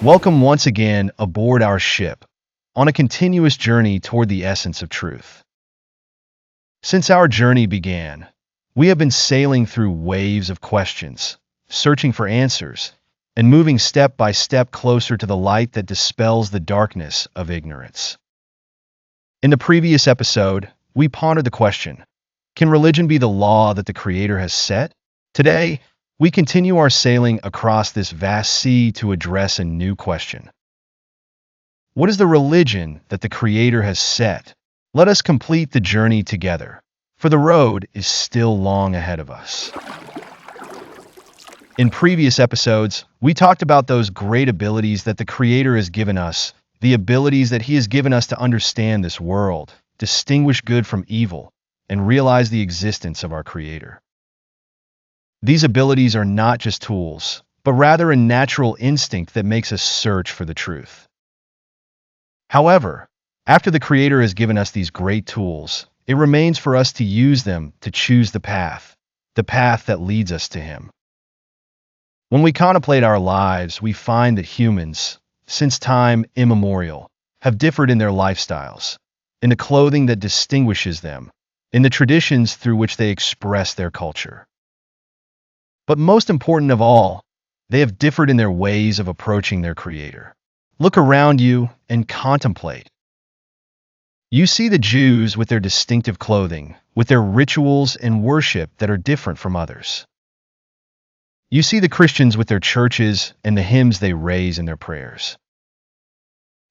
Welcome once again aboard our ship, on a continuous journey toward the essence of truth. Since our journey began, we have been sailing through waves of questions, searching for answers, and moving step by step closer to the light that dispels the darkness of ignorance. In the previous episode, we pondered the question, can religion be the law that the Creator has set? Today, we continue our sailing across this vast sea to address a new question. What is the religion that the Creator has set? Let us complete the journey together, for the road is still long ahead of us. In previous episodes, we talked about those great abilities that the Creator has given us, the abilities that He has given us to understand this world, distinguish good from evil, and realize the existence of our Creator. These abilities are not just tools, but rather a natural instinct that makes us search for the truth. However, after the Creator has given us these great tools, it remains for us to use them to choose the path that leads us to Him. When we contemplate our lives, we find that humans, since time immemorial, have differed in their lifestyles, in the clothing that distinguishes them, in the traditions through which they express their culture. But most important of all, they have differed in their ways of approaching their Creator. Look around you and contemplate. You see the Jews with their distinctive clothing, with their rituals and worship that are different from others. You see the Christians with their churches and the hymns they raise in their prayers.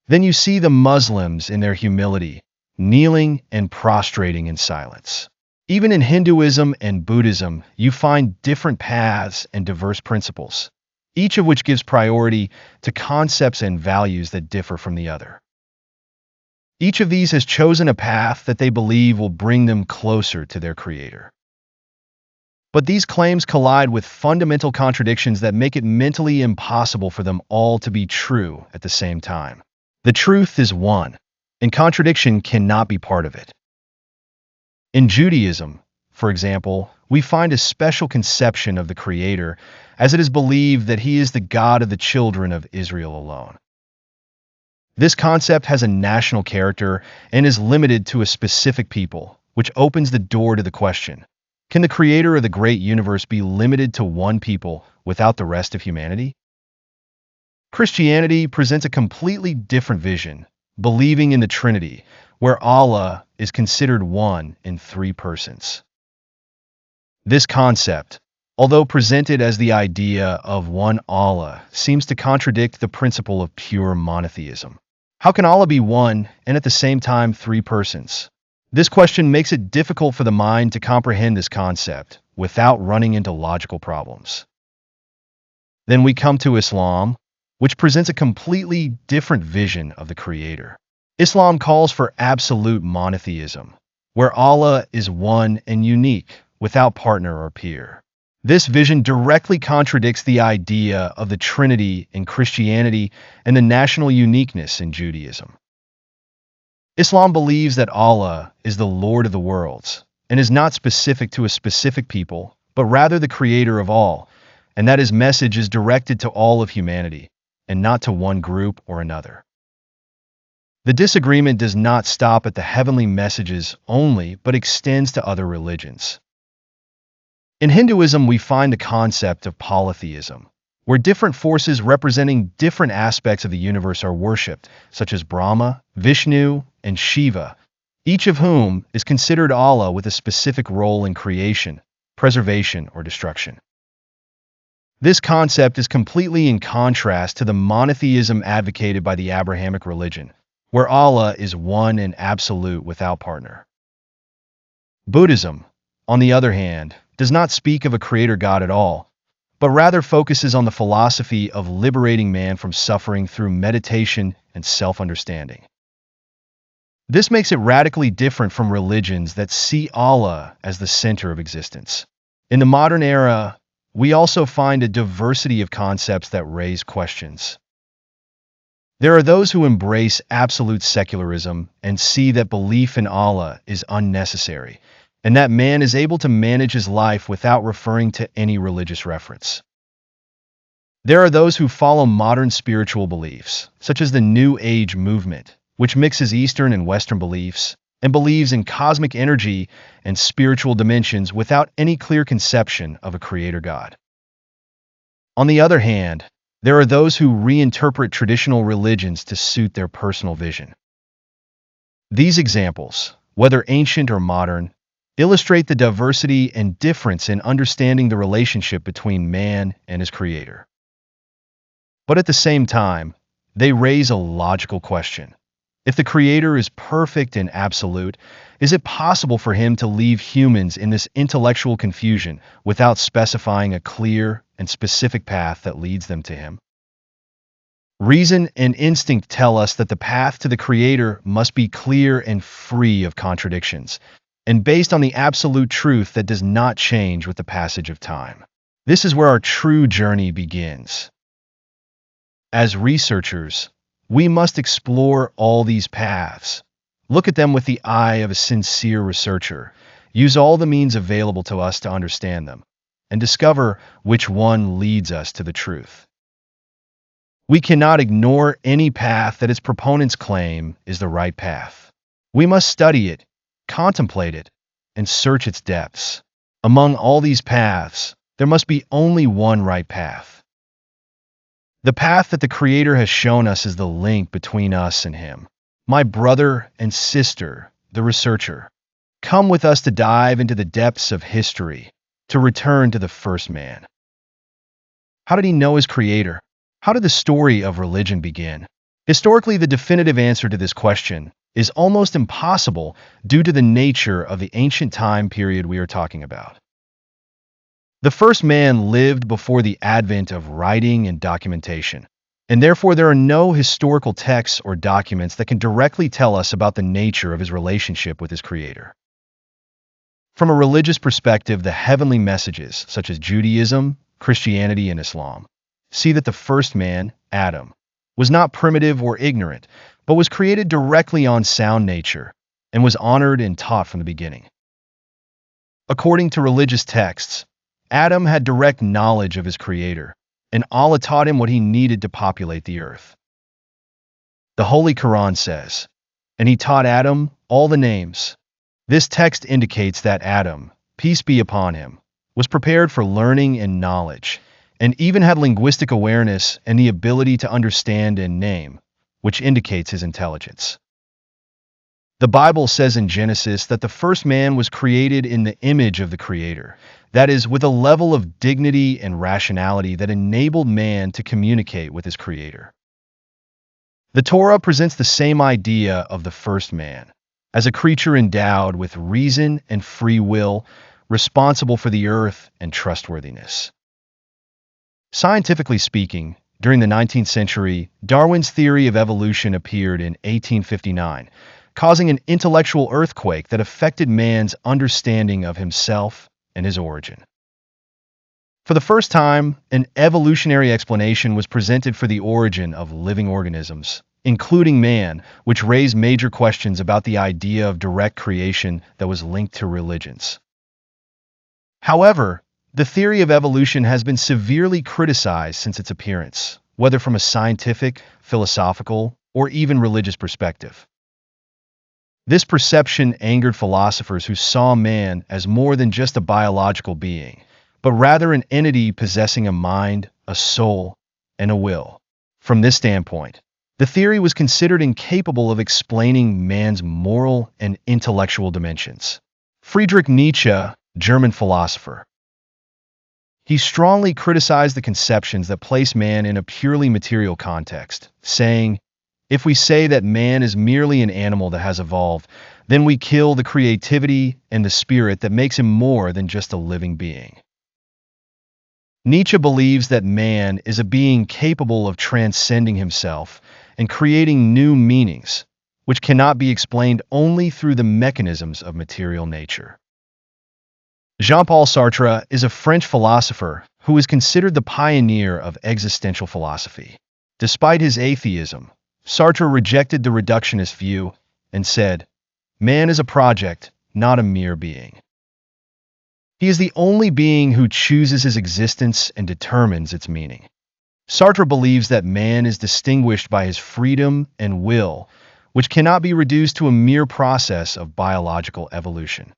Then you see the Muslims in their humility, kneeling and prostrating in silence. Even in Hinduism and Buddhism, you find different paths and diverse principles, each of which gives priority to concepts and values that differ from the other. Each of these has chosen a path that they believe will bring them closer to their Creator. But these claims collide with fundamental contradictions that make it mentally impossible for them all to be true at the same time. The truth is one, and contradiction cannot be part of it. In Judaism, for example, we find a special conception of the Creator, as it is believed that He is the God of the children of Israel alone. This concept has a national character and is limited to a specific people, which opens the door to the question, can the Creator of the great universe be limited to one people without the rest of humanity? Christianity presents a completely different vision, believing in the Trinity, where Allah is considered one in three persons. This concept, although presented as the idea of one Allah, seems to contradict the principle of pure monotheism. How can Allah be one and at the same time three persons? This question makes it difficult for the mind to comprehend this concept without running into logical problems. Then we come to Islam, which presents a completely different vision of the Creator. Islam calls for absolute monotheism, where Allah is one and unique, without partner or peer. This vision directly contradicts the idea of the Trinity in Christianity and the national uniqueness in Judaism. Islam believes that Allah is the Lord of the worlds and is not specific to a specific people, but rather the Creator of all, and that His message is directed to all of humanity and not to one group or another. The disagreement does not stop at the heavenly messages only, but extends to other religions. In Hinduism, we find the concept of polytheism, where different forces representing different aspects of the universe are worshipped, such as Brahma, Vishnu, and Shiva, each of whom is considered Allah with a specific role in creation, preservation, or destruction. This concept is completely in contrast to the monotheism advocated by the Abrahamic religion, where Allah is one and absolute without partner. Buddhism, on the other hand, does not speak of a creator God at all, but rather focuses on the philosophy of liberating man from suffering through meditation and self-understanding. This makes it radically different from religions that see Allah as the center of existence. In the modern era, we also find a diversity of concepts that raise questions. There are those who embrace absolute secularism and see that belief in Allah is unnecessary, and that man is able to manage his life without referring to any religious reference. There are those who follow modern spiritual beliefs, such as the New Age movement, which mixes Eastern and Western beliefs and believes in cosmic energy and spiritual dimensions without any clear conception of a creator God. On the other hand, there are those who reinterpret traditional religions to suit their personal vision. These examples, whether ancient or modern, illustrate the diversity and difference in understanding the relationship between man and his creator. But at the same time, they raise a logical question. If the creator is perfect and absolute, is it possible for him to leave humans in this intellectual confusion without specifying a clear and specific path that leads them to him? Reason and instinct tell us that the path to the creator must be clear and free of contradictions, and based on the absolute truth that does not change with the passage of time. This is where our true journey begins. As researchers, we must explore all these paths, look at them with the eye of a sincere researcher, use all the means available to us to understand them, and discover which one leads us to the truth. We cannot ignore any path that its proponents claim is the right path. We must study it, contemplate it, and search its depths. Among all these paths, there must be only one right path. The path that the Creator has shown us is the link between us and Him. My brother and sister, the researcher, come with us to dive into the depths of history, to return to the first man. How did he know his Creator? How did the story of religion begin? Historically, the definitive answer to this question is almost impossible due to the nature of the ancient time period we are talking about. The first man lived before the advent of writing and documentation, and therefore there are no historical texts or documents that can directly tell us about the nature of his relationship with his Creator. From a religious perspective, the heavenly messages, such as Judaism, Christianity, and Islam, see that the first man, Adam, was not primitive or ignorant, but was created directly on sound nature and was honored and taught from the beginning. According to religious texts, Adam had direct knowledge of his Creator, and Allah taught him what he needed to populate the earth. The Holy Quran says, "And he taught Adam all the names." This text indicates that Adam, peace be upon him, was prepared for learning and knowledge, and even had linguistic awareness and the ability to understand and name, which indicates his intelligence. The Bible says in Genesis that the first man was created in the image of the Creator, that is, with a level of dignity and rationality that enabled man to communicate with his Creator. The Torah presents the same idea of the first man, as a creature endowed with reason and free will, responsible for the earth and trustworthiness. Scientifically speaking, during the 19th century, Darwin's theory of evolution appeared in 1859, causing an intellectual earthquake that affected man's understanding of himself and his origin. For the first time, an evolutionary explanation was presented for the origin of living organisms, including man, which raised major questions about the idea of direct creation that was linked to religions. However, the theory of evolution has been severely criticized since its appearance, whether from a scientific, philosophical, or even religious perspective. This perception angered philosophers who saw man as more than just a biological being, but rather an entity possessing a mind, a soul, and a will. From this standpoint, the theory was considered incapable of explaining man's moral and intellectual dimensions. Friedrich Nietzsche, German philosopher, he strongly criticized the conceptions that place man in a purely material context, saying, "If we say that man is merely an animal that has evolved, then we kill the creativity and the spirit that makes him more than just a living being." Nietzsche believes that man is a being capable of transcending himself and creating new meanings, which cannot be explained only through the mechanisms of material nature. Jean-Paul Sartre is a French philosopher who is considered the pioneer of existential philosophy. Despite his atheism, Sartre rejected the reductionist view and said, "Man is a project, not a mere being." He is the only being who chooses his existence and determines its meaning. Sartre believes that man is distinguished by his freedom and will, which cannot be reduced to a mere process of biological evolution.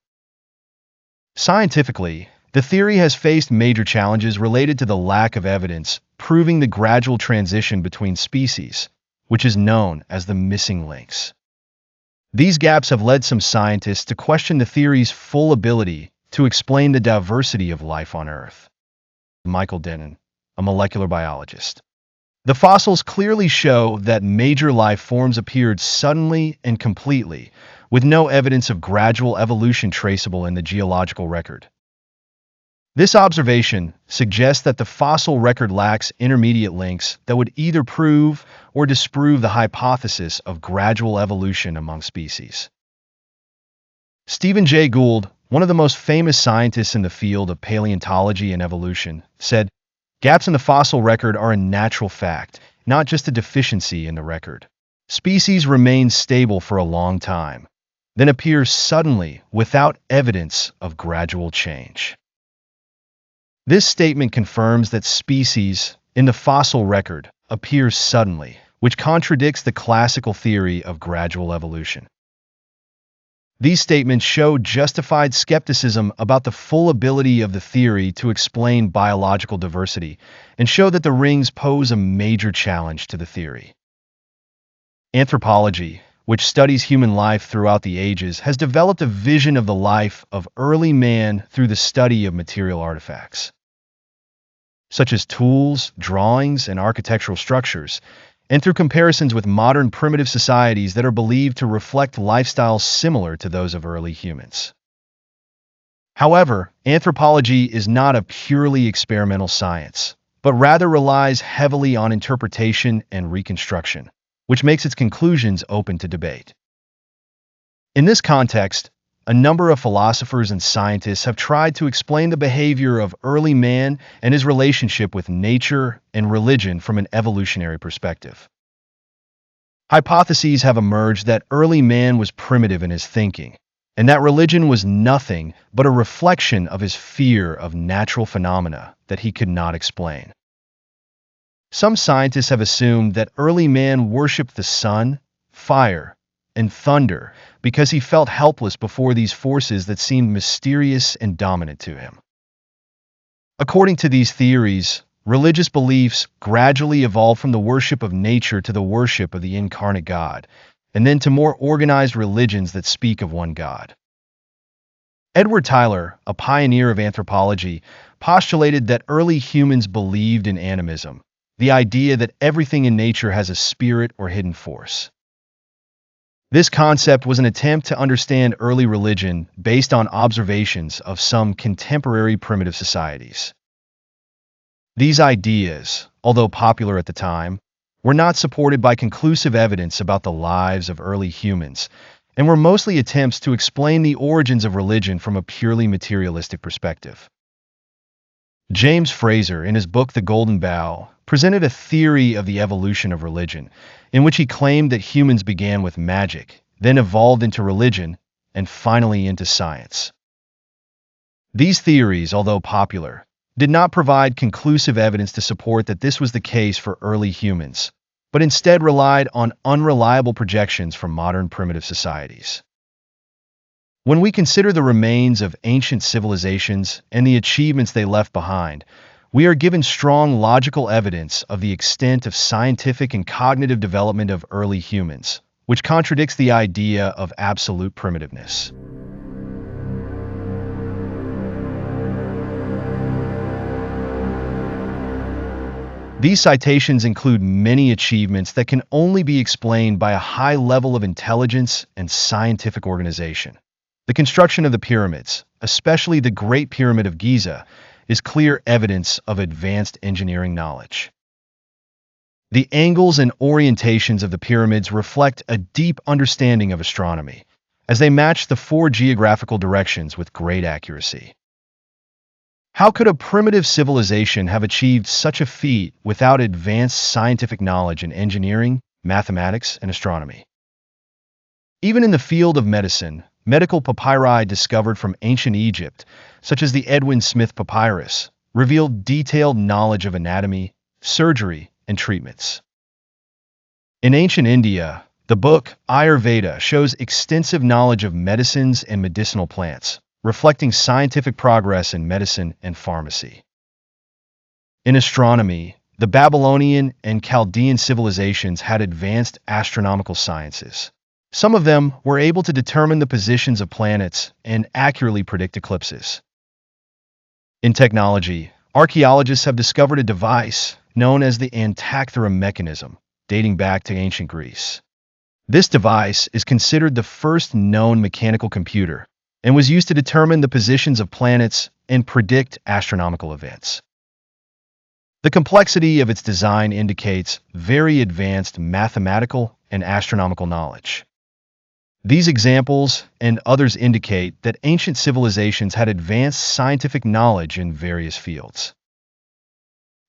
Scientifically, the theory has faced major challenges related to the lack of evidence proving the gradual transition between species, which is known as the missing links. These gaps have led some scientists to question the theory's full ability to explain the diversity of life on Earth. Michael Dennin, a molecular biologist. The fossils clearly show that major life forms appeared suddenly and completely, with no evidence of gradual evolution traceable in the geological record. This observation suggests that the fossil record lacks intermediate links that would either prove or disprove the hypothesis of gradual evolution among species. Stephen Jay Gould, one of the most famous scientists in the field of paleontology and evolution, said, "Gaps in the fossil record are a natural fact, not just a deficiency in the record. Species remain stable for a long time, then appear suddenly without evidence of gradual change." This statement confirms that species in the fossil record appear suddenly, which contradicts the classical theory of gradual evolution. These statements show justified skepticism about the full ability of the theory to explain biological diversity and show that the rings pose a major challenge to the theory. Anthropology, which studies human life throughout the ages, has developed a vision of the life of early man through the study of material artifacts, such as tools, drawings, and architectural structures, and through comparisons with modern primitive societies that are believed to reflect lifestyles similar to those of early humans. However, anthropology is not a purely experimental science, but rather relies heavily on interpretation and reconstruction, which makes its conclusions open to debate. In this context, a number of philosophers and scientists have tried to explain the behavior of early man and his relationship with nature and religion from an evolutionary perspective. Hypotheses have emerged that early man was primitive in his thinking, and that religion was nothing but a reflection of his fear of natural phenomena that he could not explain. Some scientists have assumed that early man worshipped the sun, fire, and thunder because he felt helpless before these forces that seemed mysterious and dominant to him. According to these theories, religious beliefs gradually evolved from the worship of nature to the worship of the incarnate God, and then to more organized religions that speak of one God. Edward Tylor, a pioneer of anthropology, postulated that early humans believed in animism, the idea that everything in nature has a spirit or hidden force. This concept was an attempt to understand early religion based on observations of some contemporary primitive societies. These ideas, although popular at the time, were not supported by conclusive evidence about the lives of early humans, and were mostly attempts to explain the origins of religion from a purely materialistic perspective. James Frazer, in his book The Golden Bough, presented a theory of the evolution of religion, in which he claimed that humans began with magic, then evolved into religion, and finally into science. These theories, although popular, did not provide conclusive evidence to support that this was the case for early humans, but instead relied on unreliable projections from modern primitive societies. When we consider the remains of ancient civilizations and the achievements they left behind, we are given strong logical evidence of the extent of scientific and cognitive development of early humans, which contradicts the idea of absolute primitiveness. These citations include many achievements that can only be explained by a high level of intelligence and scientific organization. The construction of the pyramids, especially the Great Pyramid of Giza, is clear evidence of advanced engineering knowledge. The angles and orientations of the pyramids reflect a deep understanding of astronomy, as they match the 4 geographical directions with great accuracy. How could a primitive civilization have achieved such a feat without advanced scientific knowledge in engineering, mathematics, and astronomy? Even in the field of medicine, medical papyri discovered from ancient Egypt, such as the Edwin Smith Papyrus, revealed detailed knowledge of anatomy, surgery, and treatments. In ancient India, the book Ayurveda shows extensive knowledge of medicines and medicinal plants, reflecting scientific progress in medicine and pharmacy. In astronomy, the Babylonian and Chaldean civilizations had advanced astronomical sciences. Some of them were able to determine the positions of planets and accurately predict eclipses. In technology, archaeologists have discovered a device known as the Antakthera mechanism, dating back to ancient Greece. This device is considered the first known mechanical computer and was used to determine the positions of planets and predict astronomical events. The complexity of its design indicates very advanced mathematical and astronomical knowledge. These examples and others indicate that ancient civilizations had advanced scientific knowledge in various fields.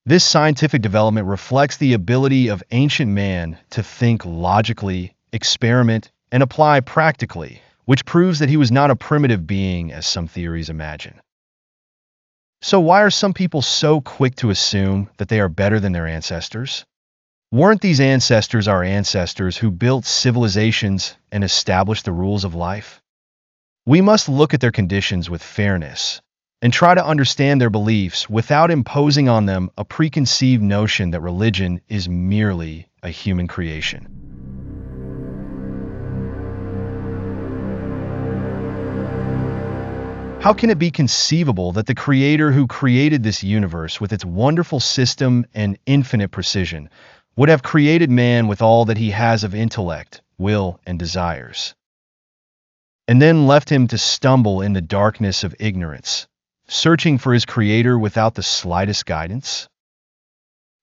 This scientific development reflects the ability of ancient man to think logically, experiment, and apply practically, which proves that he was not a primitive being as some theories imagine. So why are some people so quick to assume that they are better than their ancestors? Weren't these ancestors our ancestors who built civilizations and established the rules of life? We must look at their conditions with fairness and try to understand their beliefs without imposing on them a preconceived notion that religion is merely a human creation. How can it be conceivable that the Creator who created this universe with its wonderful system and infinite precision would have created man with all that he has of intellect, will, and desires, and then left him to stumble in the darkness of ignorance, searching for his Creator without the slightest guidance?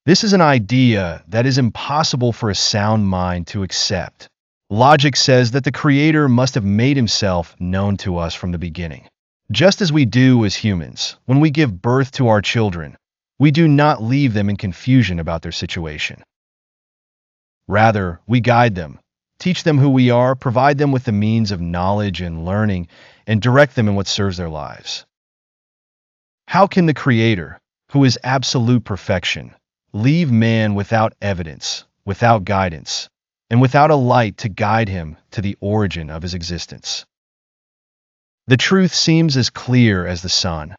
This is an idea that is impossible for a sound mind to accept. Logic says that the Creator must have made himself known to us from the beginning. Just as we do as humans, when we give birth to our children, we do not leave them in confusion about their situation. Rather, we guide them, teach them who we are, provide them with the means of knowledge and learning, and direct them in what serves their lives. How can the Creator, who is absolute perfection, leave man without evidence, without guidance, and without a light to guide him to the origin of his existence? The truth seems as clear as the sun.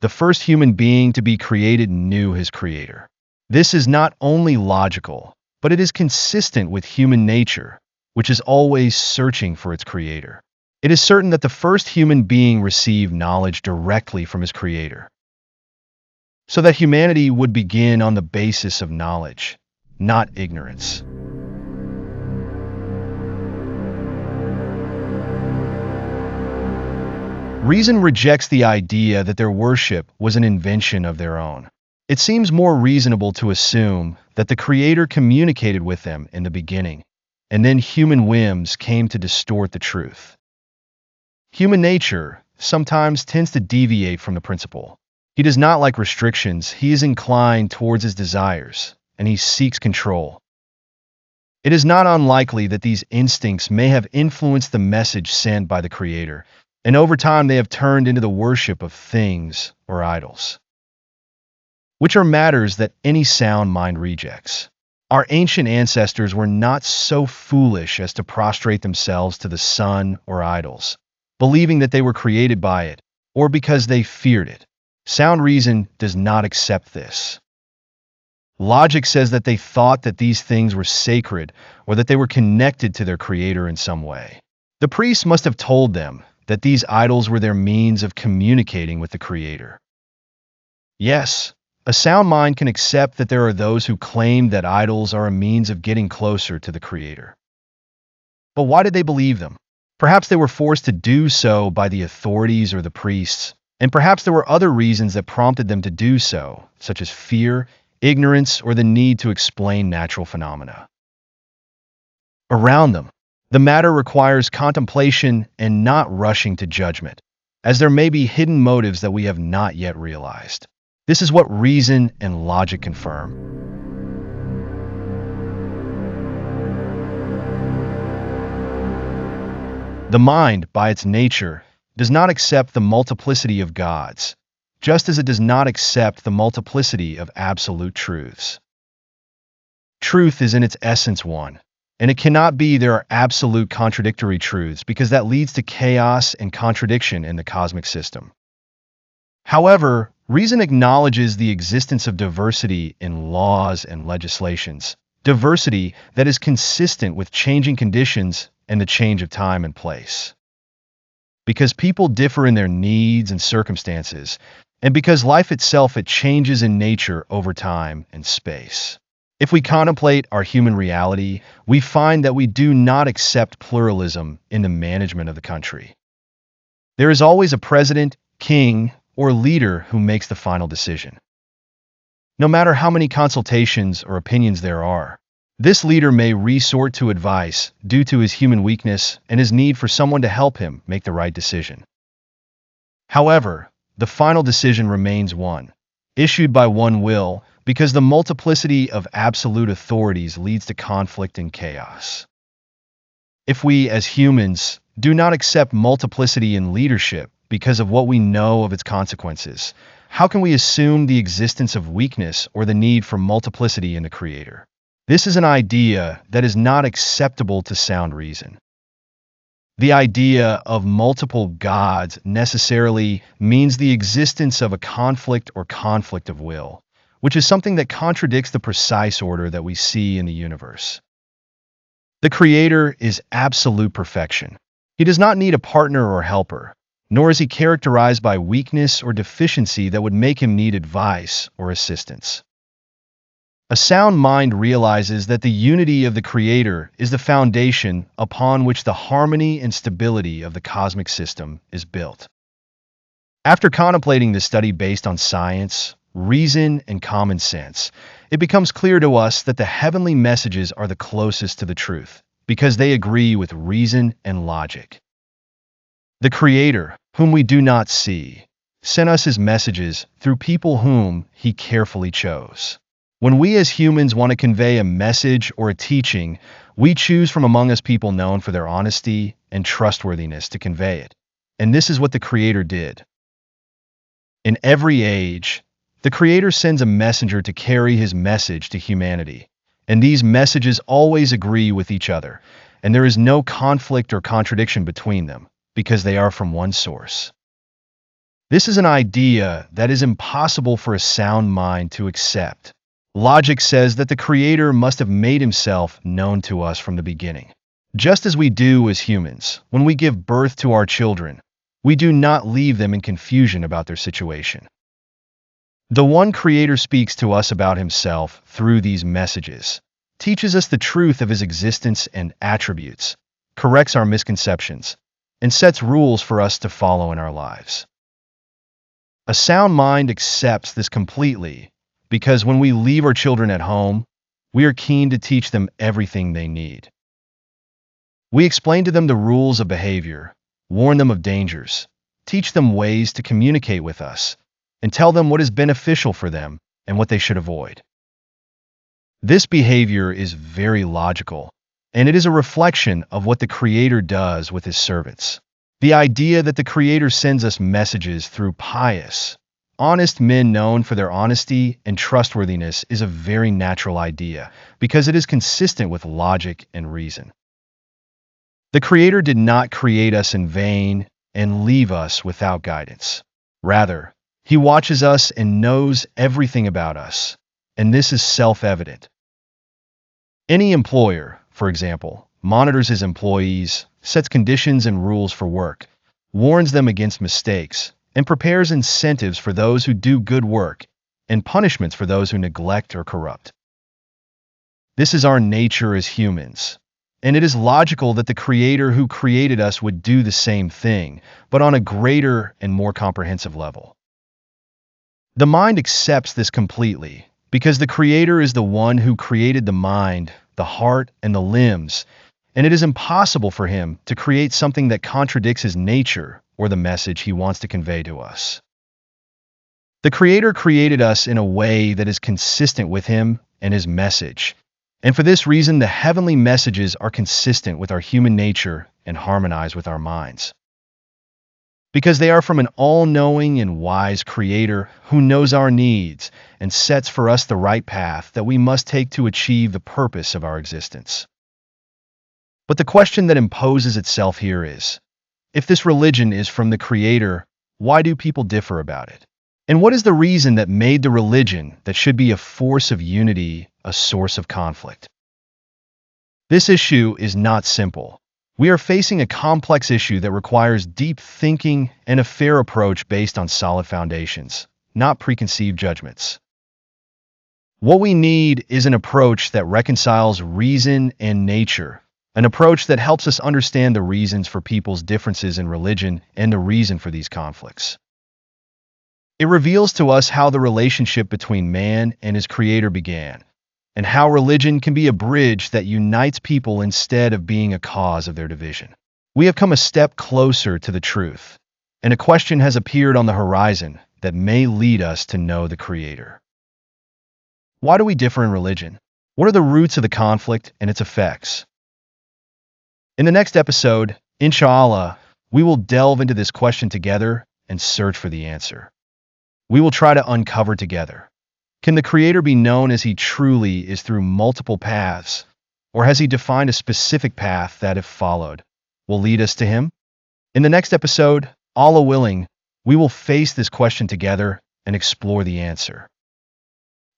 The first human being to be created knew his Creator. This is not only logical, but it is consistent with human nature, which is always searching for its Creator. It is certain that the first human being received knowledge directly from his Creator, so that humanity would begin on the basis of knowledge, not ignorance. Reason rejects the idea that their worship was an invention of their own. It seems more reasonable to assume that the Creator communicated with them in the beginning, and then human whims came to distort the truth. Human nature sometimes tends to deviate from the principle. He does not like restrictions, he is inclined towards his desires, and he seeks control. It is not unlikely that these instincts may have influenced the message sent by the Creator, and over time they have turned into the worship of things or idols, which are matters that any sound mind rejects. Our ancient ancestors were not so foolish as to prostrate themselves to the sun or idols, believing that they were created by it, or because they feared it. Sound reason does not accept this. Logic says that they thought that these things were sacred or that they were connected to their Creator in some way. The priests must have told them that these idols were their means of communicating with the Creator. Yes, a sound mind can accept that there are those who claim that idols are a means of getting closer to the Creator. But why did they believe them? Perhaps they were forced to do so by the authorities or the priests, and perhaps there were other reasons that prompted them to do so, such as fear, ignorance, or the need to explain natural phenomena around them. The matter requires contemplation and not rushing to judgment, as there may be hidden motives that we have not yet realized. This is what reason and logic confirm. The mind, by its nature, does not accept the multiplicity of gods, just as it does not accept the multiplicity of absolute truths. Truth is in its essence one, and it cannot be there are absolute contradictory truths because that leads to chaos and contradiction in the cosmic system. However, reason acknowledges the existence of diversity in laws and legislations, diversity that is consistent with changing conditions and the change of time and place. Because people differ in their needs and circumstances, and because life itself it changes in nature over time and space. If we contemplate our human reality, we find that we do not accept pluralism in the management of the country. There is always a president, king, or leader who makes the final decision. No matter how many consultations or opinions there are, this leader may resort to advice due to his human weakness and his need for someone to help him make the right decision. However, the final decision remains one, issued by one will, because the multiplicity of absolute authorities leads to conflict and chaos. If we, as humans, do not accept multiplicity in leadership because of what we know of its consequences, how can we assume the existence of weakness or the need for multiplicity in the Creator? This is an idea that is not acceptable to sound reason. The idea of multiple gods necessarily means the existence of a conflict or conflict of will, which is something that contradicts the precise order that we see in the universe. The Creator is absolute perfection. He does not need a partner or helper, nor is he characterized by weakness or deficiency that would make him need advice or assistance. A sound mind realizes that the unity of the Creator is the foundation upon which the harmony and stability of the cosmic system is built. After contemplating this study based on science, reason, and common sense, it becomes clear to us that the heavenly messages are the closest to the truth, because they agree with reason and logic. The Creator, whom we do not see, sent us his messages through people whom he carefully chose. When we as humans want to convey a message or a teaching, we choose from among us people known for their honesty and trustworthiness to convey it. And this is what the Creator did. In every age, the Creator sends a messenger to carry his message to humanity, and these messages always agree with each other, and there is no conflict or contradiction between them, because they are from one source. This is an idea that is impossible for a sound mind to accept. Logic says that the Creator must have made himself known to us from the beginning. Just as we do as humans, when we give birth to our children, we do not leave them in confusion about their situation. The one Creator speaks to us about himself through these messages, teaches us the truth of his existence and attributes, corrects our misconceptions, and sets rules for us to follow in our lives. A sound mind accepts this completely, because when we leave our children at home, we are keen to teach them everything they need. We explain to them the rules of behavior, warn them of dangers, teach them ways to communicate with us, and tell them what is beneficial for them and what they should avoid. This behavior is very logical, and it is a reflection of what the Creator does with his servants. The idea that the Creator sends us messages through pious, honest men known for their honesty and trustworthiness is a very natural idea because it is consistent with logic and reason. The Creator did not create us in vain and leave us without guidance. Rather, he watches us and knows everything about us, and this is self-evident. Any employer, for example, monitors his employees, sets conditions and rules for work, warns them against mistakes, and prepares incentives for those who do good work and punishments for those who neglect or corrupt. This is our nature as humans, and it is logical that the Creator who created us would do the same thing, but on a greater and more comprehensive level. The mind accepts this completely, because the Creator is the one who created the mind, the heart, and the limbs, and it is impossible for him to create something that contradicts his nature or the message he wants to convey to us. The Creator created us in a way that is consistent with him and his message, and for this reason the heavenly messages are consistent with our human nature and harmonize with our minds. because they are from an all-knowing and wise Creator who knows our needs and sets for us the right path that we must take to achieve the purpose of our existence. But the question that imposes itself here is, if this religion is from the Creator, why do people differ about it? And what is the reason that made the religion that should be a force of unity a source of conflict? This issue is not simple. We are facing a complex issue that requires deep thinking and a fair approach based on solid foundations, not preconceived judgments. What we need is an approach that reconciles reason and nature, an approach that helps us understand the reasons for people's differences in religion and the reason for these conflicts. It reveals to us how the relationship between man and his Creator began, and how religion can be a bridge that unites people instead of being a cause of their division. We have come a step closer to the truth, and a question has appeared on the horizon that may lead us to know the Creator. Why do we differ in religion? What are the roots of the conflict and its effects? In the next episode, inshallah, we will delve into this question together and search for the answer. We will try to uncover together. Can the Creator be known as He truly is through multiple paths, or has He defined a specific path that, if followed, will lead us to Him? In the next episode, Allah willing, we will face this question together and explore the answer.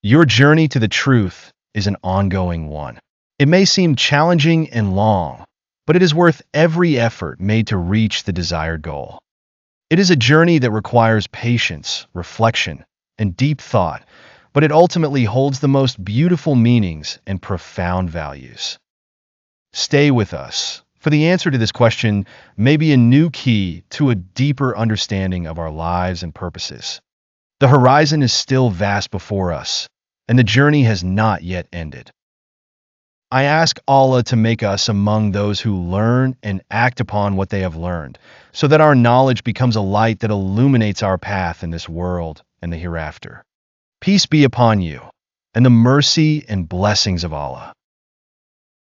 Your journey to the truth is an ongoing one. It may seem challenging and long, but it is worth every effort made to reach the desired goal. It is a journey that requires patience, reflection, and deep thought, but it ultimately holds the most beautiful meanings and profound values. Stay with us, for the answer to this question may be a new key to a deeper understanding of our lives and purposes. The horizon is still vast before us, and the journey has not yet ended. I ask Allah to make us among those who learn and act upon what they have learned, so that our knowledge becomes a light that illuminates our path in this world and the hereafter. Peace be upon you, and the mercy and blessings of Allah.